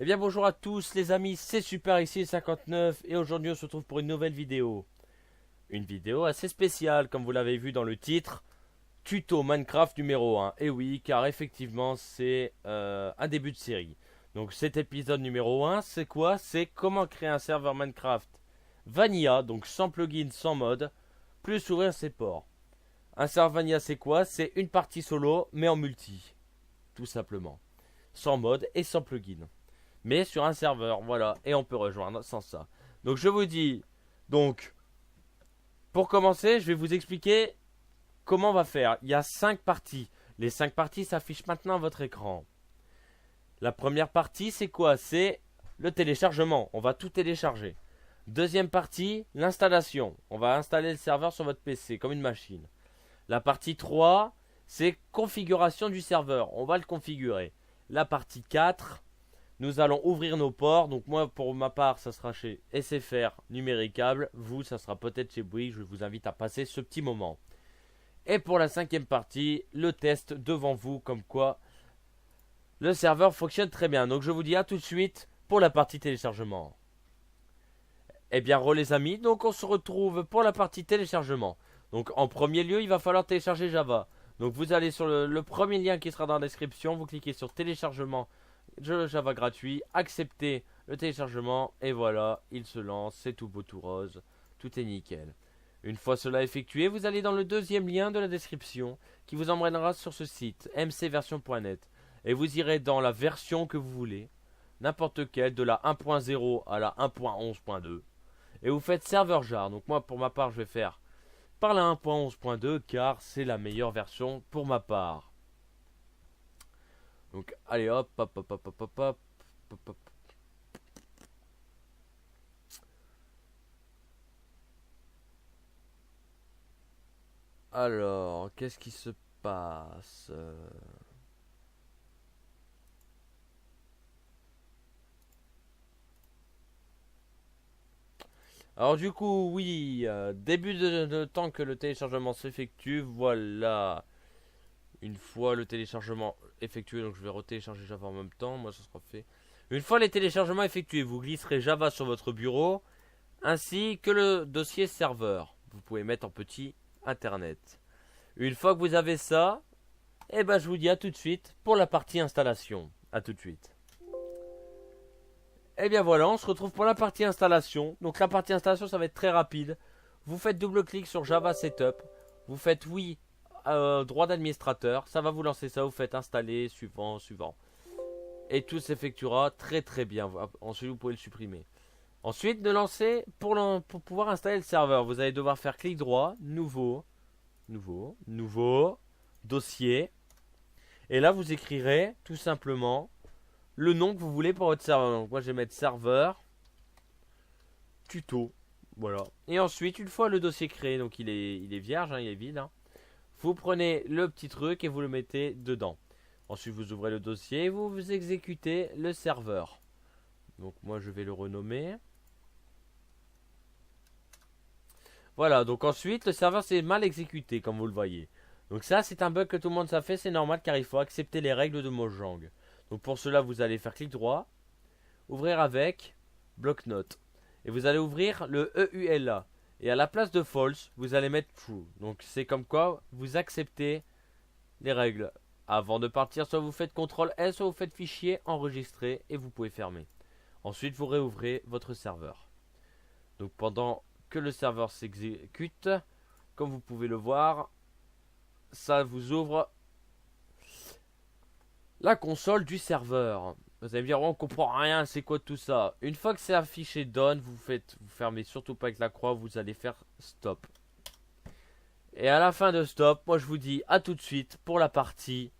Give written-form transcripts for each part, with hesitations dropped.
Eh bien bonjour à tous les amis, c'est Super ici 59 et aujourd'hui on se retrouve pour une nouvelle vidéo. Une vidéo assez spéciale comme vous l'avez vu dans le titre, tuto Minecraft numéro 1. Et oui, car effectivement c'est un début de série. Donc cet épisode numéro 1 c'est quoi? C'est comment créer un serveur Minecraft Vanilla, donc sans plugin, sans mode, plus ouvrir ses ports. Un serveur Vanilla c'est quoi? C'est une partie solo mais en multi, tout simplement. Sans mode et sans plugin. Mais sur un serveur, voilà, et on peut rejoindre sans ça. Donc je vous dis, donc, pour commencer, je vais vous expliquer comment on va faire. Il y a 5 parties. Les 5 parties s'affichent maintenant à votre écran. La première partie, c'est quoi? C'est le téléchargement. On va tout télécharger. Deuxième partie, l'installation. On va installer le serveur sur votre PC, comme une machine. La partie 3, c'est configuration du serveur. On va le configurer. La partie 4, nous allons ouvrir nos ports. Donc moi, pour ma part, ça sera chez SFR Numéricable. Vous, ça sera peut-être chez Bouygues. Je vous invite à passer ce petit moment. Et pour la cinquième partie, le test devant vous, comme quoi le serveur fonctionne très bien. Donc je vous dis à tout de suite pour la partie téléchargement. Eh bien, les amis, donc on se retrouve pour la partie téléchargement. Donc en premier lieu, il va falloir télécharger Java. Donc vous allez sur le premier lien qui sera dans la description. Vous cliquez sur téléchargement Java gratuit, acceptez le téléchargement et voilà, il se lance, c'est tout beau tout rose, tout est nickel. Une fois cela effectué, vous allez dans le deuxième lien de la description qui vous emmènera sur ce site mcversion.net et vous irez dans la version que vous voulez, n'importe quelle, de la 1.0 à la 1.11.2 et vous faites serveur jar. Donc moi pour ma part je vais faire par la 1.11.2 car c'est la meilleure version pour ma part. Donc allez hop, hop, hop, hop, hop, hop, hop, hop, hop. Alors, qu'est-ce qui se passe? Alors du coup, oui, début de temps que le téléchargement s'effectue, voilà. Une fois le téléchargement effectué, donc je vais retélécharger Java en même temps, moi ça sera fait. Une fois les téléchargements effectués, vous glisserez Java sur votre bureau, ainsi que le dossier serveur. Vous pouvez mettre en petit Internet. Une fois que vous avez ça, eh ben je vous dis à tout de suite pour la partie installation. À tout de suite. Et bien voilà, on se retrouve pour la partie installation. Donc la partie installation, ça va être très rapide. Vous faites double-clic sur Java Setup. Vous faites oui, droit d'administrateur. Ça va vous lancer ça. Vous faites installer, suivant, suivant. Et tout s'effectuera très très bien. Ensuite, vous pouvez le supprimer. Ensuite, de lancer pour pouvoir installer le serveur. Vous allez devoir faire clic droit, nouveau, nouveau, nouveau, dossier. Et là, vous écrirez tout simplement le nom que vous voulez pour votre serveur. Donc moi je vais mettre serveur tuto. Voilà. Et ensuite, une fois le dossier créé, donc il est vierge, hein, il est vide, hein, vous prenez le petit truc et vous le mettez dedans. Ensuite, vous ouvrez le dossier et vous exécutez le serveur. Donc moi je vais le renommer. Voilà, donc ensuite le serveur s'est mal exécuté comme vous le voyez. Donc ça c'est un bug que tout le monde s'a fait, c'est normal car il faut accepter les règles de Mojang. Donc pour cela vous allez faire clic droit, ouvrir avec, bloc-notes. Et vous allez ouvrir le EULA. Et à la place de false, vous allez mettre true. Donc c'est comme quoi vous acceptez les règles. Avant de partir, soit vous faites CTRL S, soit vous faites fichier, enregistrer et vous pouvez fermer. Ensuite vous réouvrez votre serveur. Donc pendant que le serveur s'exécute, comme vous pouvez le voir, ça vous ouvre la console du serveur. Vous allez me dire, oh, on comprend rien, c'est quoi tout ça? Une fois que c'est affiché done, vous fermez surtout pas avec la croix, vous allez faire stop. Et à la fin de stop, moi je vous dis à tout de suite pour la partie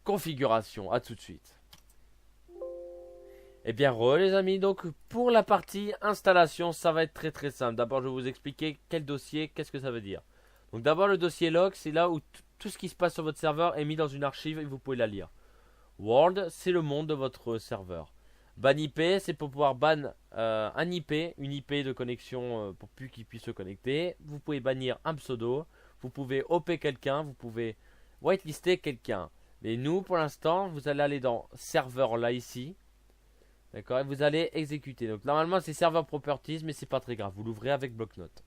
configuration. À tout de suite. Et bien les amis, donc pour la partie installation, ça va être très très simple. D'abord je vais vous expliquer quel dossier, qu'est-ce que ça veut dire. Donc d'abord le dossier log, c'est là où tout ce qui se passe sur votre serveur est mis dans une archive et vous pouvez la lire. World, c'est le monde de votre serveur. Ban IP, c'est pour pouvoir ban un IP, une IP de connexion pour plus qu'il puisse se connecter. Vous pouvez bannir un pseudo, vous pouvez OP quelqu'un, vous pouvez whitelister quelqu'un. Mais nous, pour l'instant, vous allez aller dans serveur là, ici. D'accord, et vous allez exécuter. Donc normalement, c'est serveur properties, mais c'est pas très grave. Vous l'ouvrez avec bloc-notes.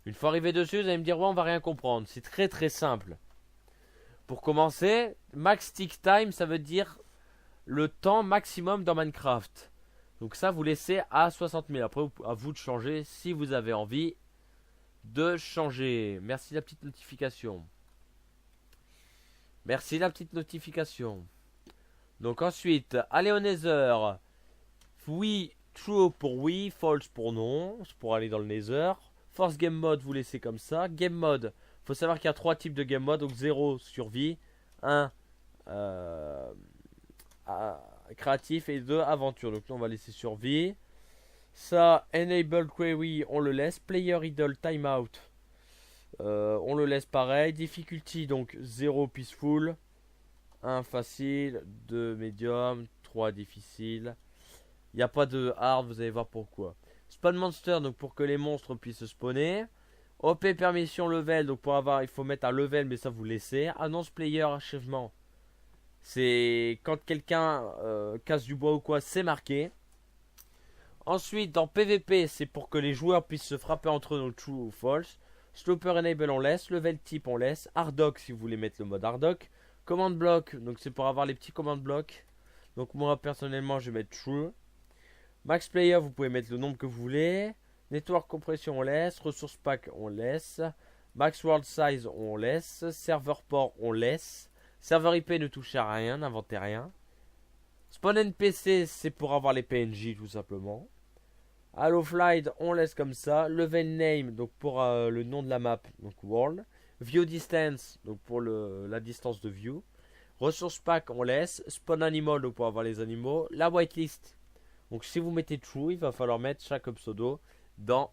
Une fois arrivé dessus, vous allez me dire, ouais, on va rien comprendre. C'est très très simple. Pour commencer, max tick time, ça veut dire le temps maximum dans Minecraft. Donc ça, vous laissez à 60 000. Après, à vous de changer si vous avez envie de changer. Merci la petite notification. Merci la petite notification. Donc ensuite, allez au Nether. Oui, true pour oui, false pour non. C'est pour aller dans le Nether. Force game mode, vous laissez comme ça. Game mode, faut savoir qu'il y a 3 types de game mode. Donc 0, survie. 1, créatif. Et 2, aventure. Donc là, on va laisser survie. Ça, enable query, on le laisse. Player idle timeout, on le laisse pareil. Difficulty, donc 0 peaceful. 1 facile. 2 medium. 3 difficile. Il n'y a pas de hard, vous allez voir pourquoi. Spawn monster, donc pour que les monstres puissent spawner. OP permission level, donc pour avoir, il faut mettre un level, mais ça vous laissez. Annonce player achèvement. C'est quand quelqu'un casse du bois ou quoi, c'est marqué. Ensuite, dans PVP, c'est pour que les joueurs puissent se frapper entre eux, donc true ou false. Sloper enable, on laisse. Level type, on laisse. Hardock, si vous voulez mettre le mode Hardock. Command block, donc c'est pour avoir les petits command block. Donc moi, personnellement, je vais mettre true. Max player, vous pouvez mettre le nombre que vous voulez. Network compression, on laisse. Ressource pack, on laisse. Max world size, on laisse. Serveur port, on laisse. Serveur IP, ne touchez à rien, n'inventez rien. Spawn NPC, c'est pour avoir les PNJ tout simplement. Halo Flight, on laisse comme ça. Level name, donc pour le nom de la map, donc world. View distance, donc pour la distance de view. Ressource pack, on laisse. Spawn animal, donc pour avoir les animaux. La whitelist. Donc si vous mettez true, il va falloir mettre chaque pseudo dans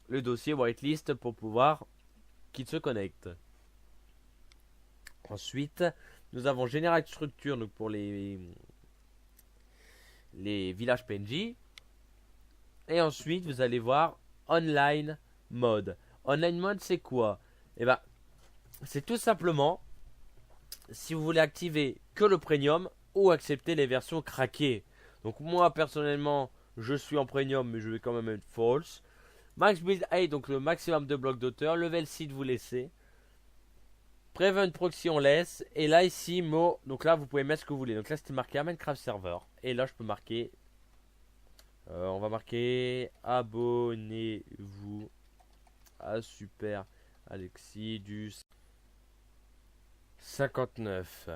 le dossier whitelist pour pouvoir qu'il se connecte. Ensuite, nous avons Generate Structure, donc pour les villages PNJ. Et ensuite, vous allez voir Online Mode. Online Mode, c'est quoi? Eh ben, c'est tout simplement si vous voulez activer que le premium ou accepter les versions craquées. Donc moi, personnellement, je suis en premium, mais je vais quand même mettre false. Max build height, donc le maximum de blocs d'auteur. Level seed, vous laissez. Prevent proxy, on laisse. Et là, ici, mot. Donc là, vous pouvez mettre ce que vous voulez. Donc là, c'était marqué Minecraft Server. Et là, je peux marquer. On va marquer abonnez-vous à Super Alexis du 59.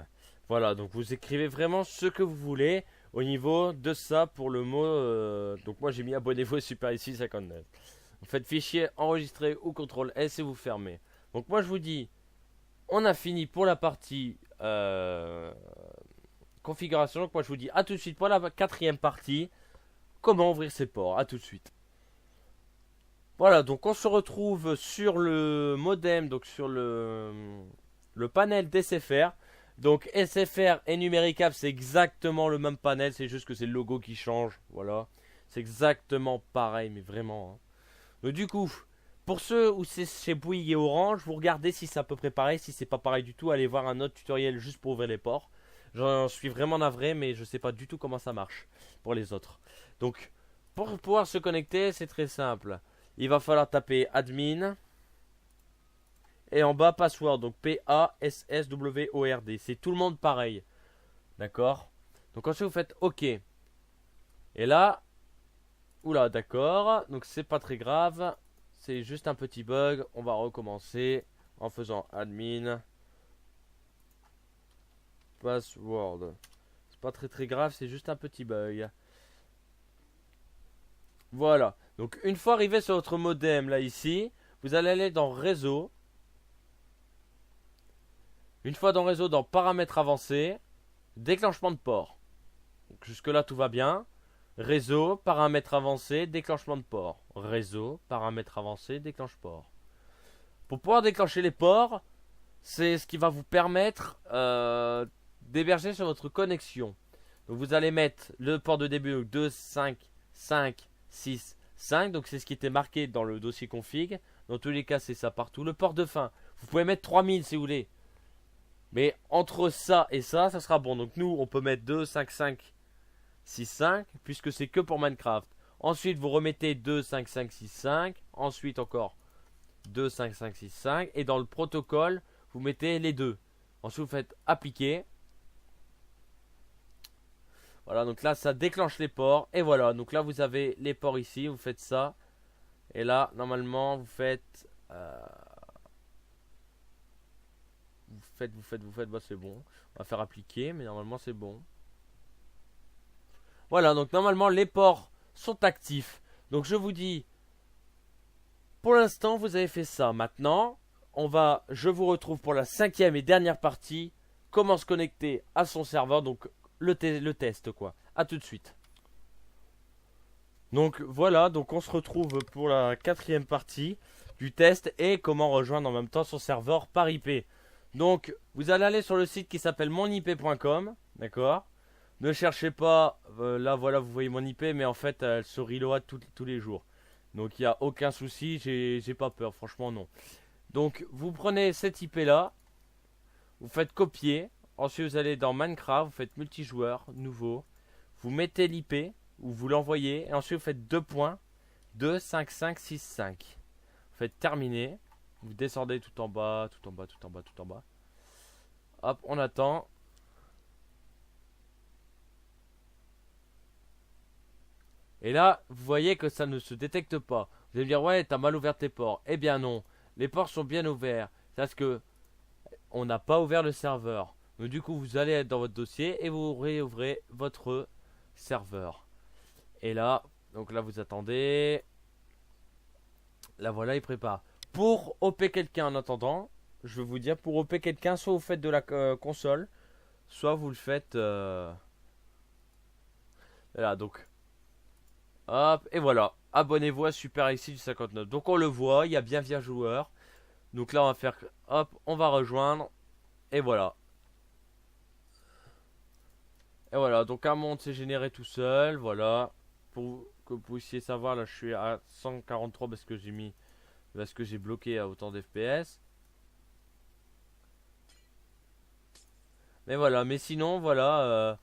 Voilà, donc vous écrivez vraiment ce que vous voulez au niveau de ça pour le mot. Donc moi, j'ai mis abonnez-vous à Super Alexis 59. Vous faites fichier enregistré ou CTRL S et vous fermez. Donc moi, je vous dis, on a fini pour la partie configuration. Donc moi, je vous dis à tout de suite pour la 4e partie. Comment ouvrir ses ports. À tout de suite. Voilà, donc on se retrouve sur le modem, donc sur le panel d'SFR. Donc SFR et Numericable, c'est exactement le même panel, c'est juste que c'est le logo qui change. Voilà, c'est exactement pareil, mais vraiment. Hein. Donc du coup, pour ceux où c'est chez Bouygues et Orange, vous regardez si c'est à peu près pareil. Si c'est pas pareil du tout, allez voir un autre tutoriel juste pour ouvrir les ports. J'en suis vraiment navré, mais je sais pas du tout comment ça marche pour les autres. Donc, pour pouvoir se connecter, c'est très simple. Il va falloir taper admin. Et en bas, password. Donc, P-A-S-S-W-O-R-D. C'est tout le monde pareil. D'accord? Donc, ensuite, vous faites OK. Et là, oula, d'accord. Donc, c'est pas très grave. C'est juste un petit bug. On va recommencer en faisant admin. Password. C'est pas très grave, c'est juste un petit bug. Voilà. Donc une fois arrivé sur votre modem là ici, vous allez aller dans réseau. Une fois dans réseau, dans paramètres avancés, déclenchement de port. Donc jusque là tout va bien. Réseau, paramètres avancés, déclenchement de port. Réseau, paramètres avancés, déclenche port. Pour pouvoir déclencher les ports, c'est ce qui va vous permettre d'héberger sur votre connexion. Donc vous allez mettre le port de début, donc 2, 5, 5, 6, 5. Donc c'est ce qui était marqué dans le dossier config. Dans tous les cas, c'est ça partout. Le port de fin, vous pouvez mettre 3000 si vous voulez. Mais entre ça et ça sera bon. Donc nous, on peut mettre 2, 5, 5, 6, 5, puisque c'est que pour Minecraft. Ensuite, vous remettez 2, 5, 5, 6, 5. Ensuite, encore 2, 5, 5, 6, 5. Et dans le protocole, vous mettez les deux. Ensuite, vous faites appliquer. Voilà, donc là, ça déclenche les ports. Et voilà, donc là, vous avez les ports ici. Vous faites ça. Et là, normalement, vous faites... vous faites, bah c'est bon. On va faire appliquer, mais normalement c'est bon. Voilà, donc normalement les ports sont actifs. Donc je vous dis, pour l'instant vous avez fait ça. Maintenant, je vous retrouve pour la 5e et dernière partie. Comment se connecter à son serveur, donc le test quoi. A tout de suite. Donc voilà, donc on se retrouve pour la 4e partie du test et comment rejoindre en même temps son serveur par IP. Donc, vous allez aller sur le site qui s'appelle monip.com, d'accord. Ne cherchez pas, là voilà, vous voyez mon IP, mais en fait, elle se reload tous les jours. Donc, il n'y a aucun souci, j'ai pas peur, franchement, non. Donc, vous prenez cette IP là, vous faites copier. Ensuite, vous allez dans Minecraft, vous faites multijoueur, nouveau. Vous mettez l'IP, ou vous l'envoyez, et ensuite, vous faites 2 points, 2, 5, 5, 6, 5. Vous faites terminer. Vous descendez tout en bas, tout en bas, tout en bas, tout en bas. Hop, on attend. Et là, vous voyez que ça ne se détecte pas. Vous allez me dire, ouais, t'as mal ouvert tes ports. Eh bien non, les ports sont bien ouverts. C'est parce que on n'a pas ouvert le serveur. Donc du coup, vous allez être dans votre dossier et vous réouvrez votre serveur. Et là, donc là, vous attendez. Là, voilà, il prépare. Pour OP quelqu'un en attendant, je vais vous dire, pour OP quelqu'un, soit vous faites de la console, soit vous le faites... Voilà, donc... Hop, et voilà. Abonnez-vous à Super Ici du 59. Donc on le voit, il y a bien joueur. Donc là, on va faire... Hop, on va rejoindre. Et voilà. Et voilà, donc un monde s'est généré tout seul, voilà. Pour que vous puissiez savoir, là, je suis à 143 parce que j'ai mis... Parce que j'ai bloqué à autant d'FPS. Mais voilà, mais sinon, voilà,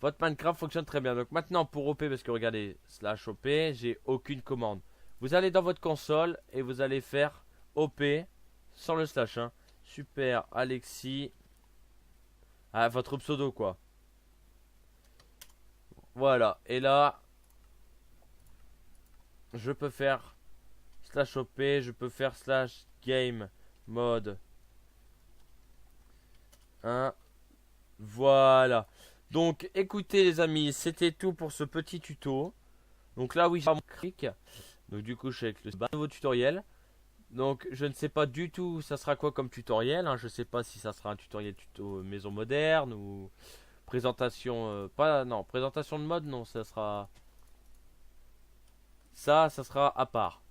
votre Minecraft fonctionne très bien. Donc maintenant, pour OP, parce que regardez, slash OP, j'ai aucune commande. Vous allez dans votre console et vous allez faire OP sans le slash. Hein. Super Alexis. Ah, votre pseudo, quoi. Voilà, et là, je peux faire slash OP, je peux faire slash game mode 1. Voilà. Donc écoutez les amis, c'était tout pour ce petit tuto. Donc là oui, j'ai mon clic. Donc du coup je suis avec le nouveau tutoriel. Donc je ne sais pas du tout ça sera quoi comme tutoriel. Hein. Je ne sais pas si ça sera un tutoriel tuto maison moderne ou présentation présentation de mode non, ça sera ça sera à part.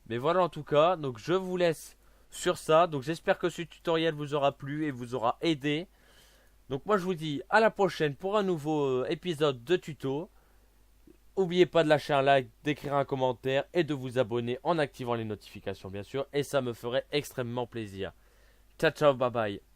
Mais voilà en tout cas, donc je vous laisse sur ça. Donc j'espère que ce tutoriel vous aura plu et vous aura aidé. Donc moi je vous dis à la prochaine pour un nouveau épisode de tuto. N'oubliez pas de lâcher un like, d'écrire un commentaire et de vous abonner en activant les notifications bien sûr. Et ça me ferait extrêmement plaisir. Ciao ciao, bye bye.